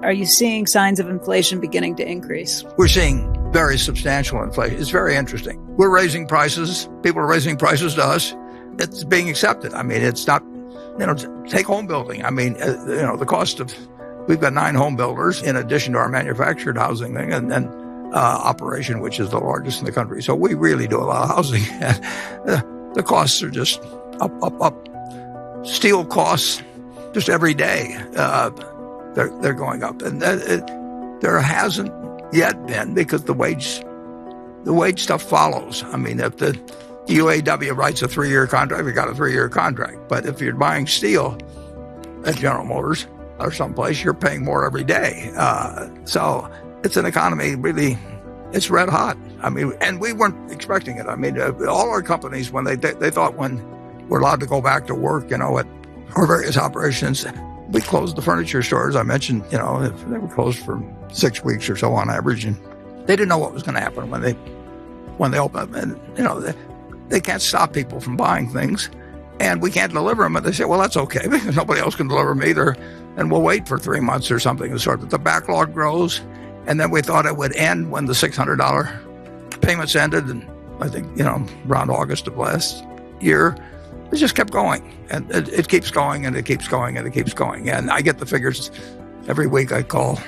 Are you seeing signs of inflation beginning to increase? We're seeing very substantial inflation. It's very interesting. We're raising prices. People are raising prices to us. It's being accepted. I mean, it's not, take home building. I mean, the cost of, we've got 9 home builders in addition to our manufactured housing thing and then operation, which is the largest in the country. So we really do a lot of housing. The costs are just up. Steel costs just every day. They're going up, and there hasn't yet been, because the wage stuff follows. I mean, if the UAW writes a 3-year contract, we got a 3-year contract. But if you're buying steel at General Motors or someplace, you're paying more every day. So it's an economy really, it's red hot. I mean, and we weren't expecting it. I mean, all our companies, when they thought when we're allowed to go back to work, at our various operations, we closed the furniture stores. I mentioned, they were closed for 6 weeks or so on average, and they didn't know what was going to happen when they opened. And they can't stop people from buying things, and we can't deliver them. And they say, well, that's okay because nobody else can deliver them either, and we'll wait for 3 months or something. But the backlog grows, and then we thought it would end when the $600 payments ended, and I think around August of last year. It just kept going, and it keeps going, and it keeps going, and it keeps going. And I get the figures every week. I call,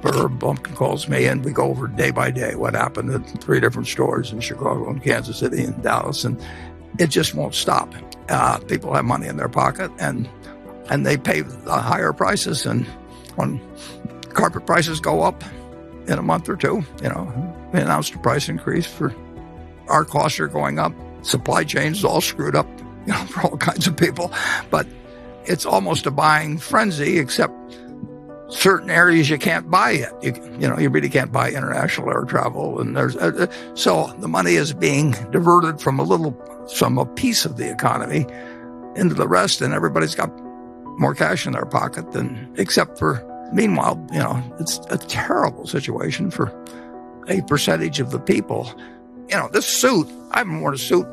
or Bumpkin calls me, and we go over day by day what happened at 3 different stores in Chicago and Kansas City and Dallas, and it just won't stop. People have money in their pocket, and they pay the higher prices. And when carpet prices go up in a month or two, we announced a price increase for our costs are going up. Supply chains all screwed up, for all kinds of people. But it's almost a buying frenzy, except certain areas you can't buy yet. You really can't buy international air travel, and so the money is being diverted from a piece of the economy into the rest, and everybody's got more cash in their pocket meanwhile, it's a terrible situation for a percentage of the people. This suit, I haven't worn a suit,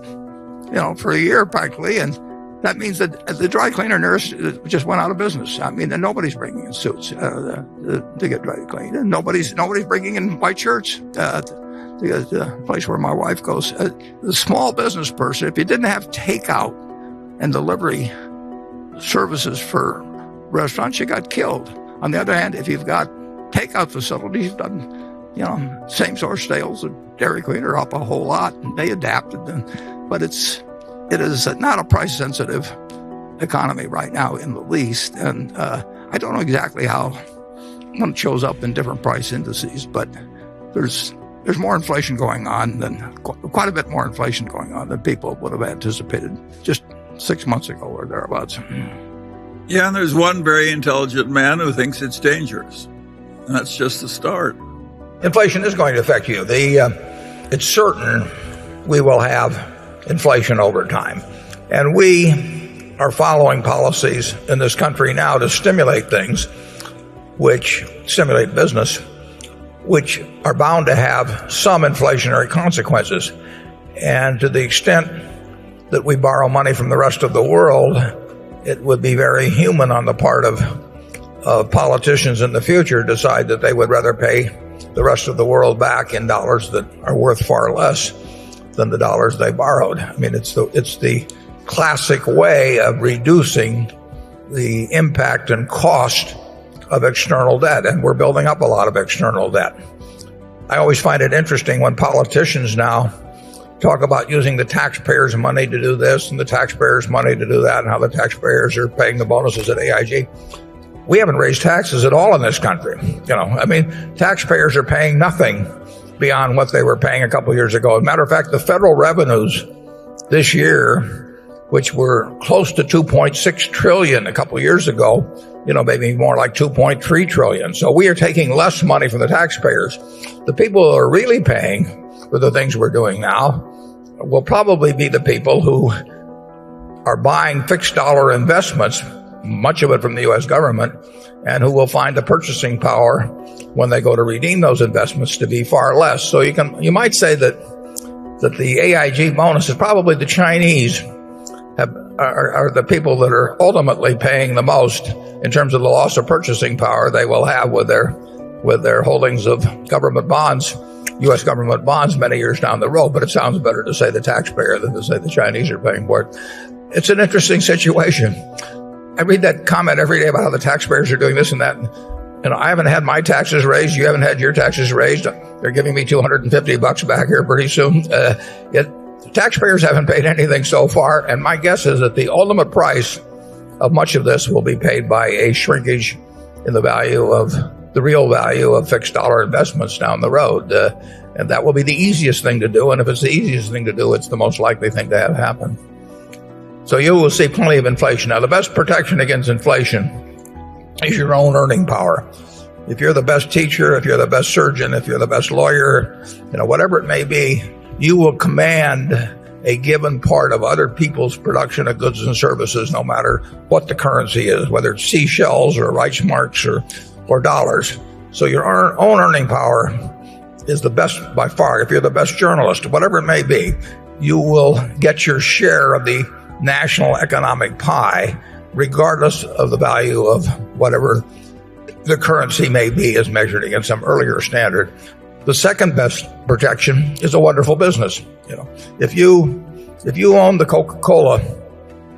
for a year practically, and that means that the dry cleaner nurse just went out of business. I mean, and nobody's bringing in suits to get dry cleaned, and nobody's bringing in white shirts. The place where my wife goes, the small business person, if you didn't have takeout and delivery services for restaurants, you got killed. On the other hand, if you've got takeout facilities, same source sales of Dairy Queen are up a whole lot, and they adapted. But it is not a price-sensitive economy right now in the least. And I don't know exactly how one shows up in different price indices, but there's more inflation going on quite a bit more inflation going on than people would have anticipated just 6 months ago or thereabouts. Yeah, and there's one very intelligent man who thinks it's dangerous. And that's just the start. Inflation is going to affect you. It's certain we will have inflation over time. And we are following policies in this country now to stimulate things, which stimulate business, which are bound to have some inflationary consequences. And to the extent that we borrow money from the rest of the world, it would be very human on the part of politicians in the future to decide that they would rather pay the rest of the world back in dollars that are worth far less than the dollars they borrowed. I mean, it's the classic way of reducing the impact and cost of external debt, and we're building up a lot of external debt. I always find it interesting when politicians now talk about using the taxpayers' money to do this and the taxpayers' money to do that, and how the taxpayers are paying the bonuses at AIG. We haven't raised taxes at all in this country. Taxpayers are paying nothing beyond what they were paying a couple of years ago. As a matter of fact, the federal revenues this year, which were close to $2.6 trillion a couple of years ago, maybe more like $2.3 trillion. So we are taking less money from the taxpayers. The people who are really paying for the things we're doing now will probably be the people who are buying fixed dollar investments, much of it from the U.S. government, and who will find the purchasing power when they go to redeem those investments to be far less. So you might say that the AIG bonus is probably the Chinese have are the people that are ultimately paying the most in terms of the loss of purchasing power they will have with their holdings of government bonds, U.S. government bonds, many years down the road. But it sounds better to say the taxpayer than to say the Chinese are paying for it. It's an interesting situation. I read that comment every day about how the taxpayers are doing this and that. I haven't had my taxes raised. You haven't had your taxes raised. They're giving me $250 back here pretty soon. Taxpayers haven't paid anything so far, and my guess is that the ultimate price of much of this will be paid by a shrinkage in the real value of fixed dollar investments down the road. And that will be the easiest thing to do. And if it's the easiest thing to do, it's the most likely thing to have happen. So you will see plenty of inflation. Now, the best protection against inflation is your own earning power. If you're the best teacher, if you're the best surgeon, if you're the best lawyer, whatever it may be, you will command a given part of other people's production of goods and services, no matter what the currency is, whether it's seashells or Reichsmarks or dollars. So your own earning power is the best by far. If you're the best journalist, whatever it may be, you will get your share of the national economic pie, regardless of the value of whatever the currency may be as measured against some earlier standard. The second best protection is a wonderful business. If you own the Coca-Cola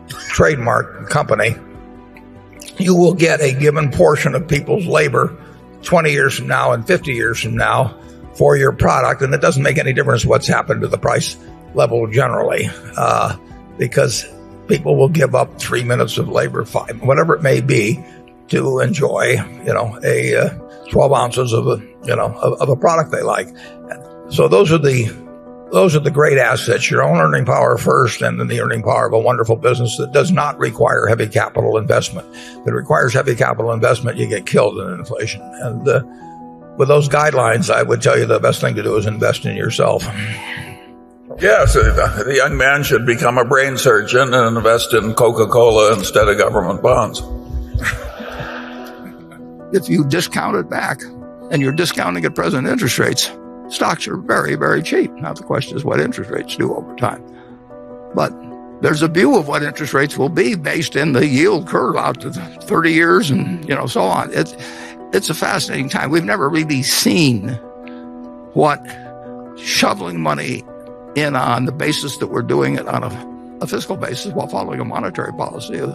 trademark company, you will get a given portion of people's labor 20 years from now and 50 years from now for your product, and it doesn't make any difference what's happened to the price level generally, because people will give up 3 minutes of labor, 5, whatever it may be, to enjoy, 12 ounces of a product they like. So those are the great assets, your own earning power first, and then the earning power of a wonderful business that does not require heavy capital investment. If it requires heavy capital investment, you get killed in inflation. And with those guidelines, I would tell you the best thing to do is invest in yourself. Yes, the young man should become a brain surgeon and invest in Coca-Cola instead of government bonds. If you discount it back, and you're discounting at present interest rates, stocks are very, very cheap. Now the question is what interest rates do over time. But there's a view of what interest rates will be based in the yield curve out to 30 years and so on. It's a fascinating time. We've never really seen what shoveling money in on the basis that we're doing it on a fiscal basis while following a monetary policy of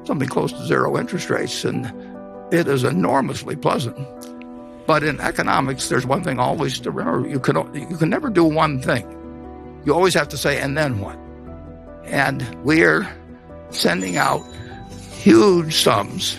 something close to zero interest rates. And it is enormously pleasant. But in economics, there's one thing always to remember. You can never do one thing. You always have to say, and then what? And we're sending out huge sums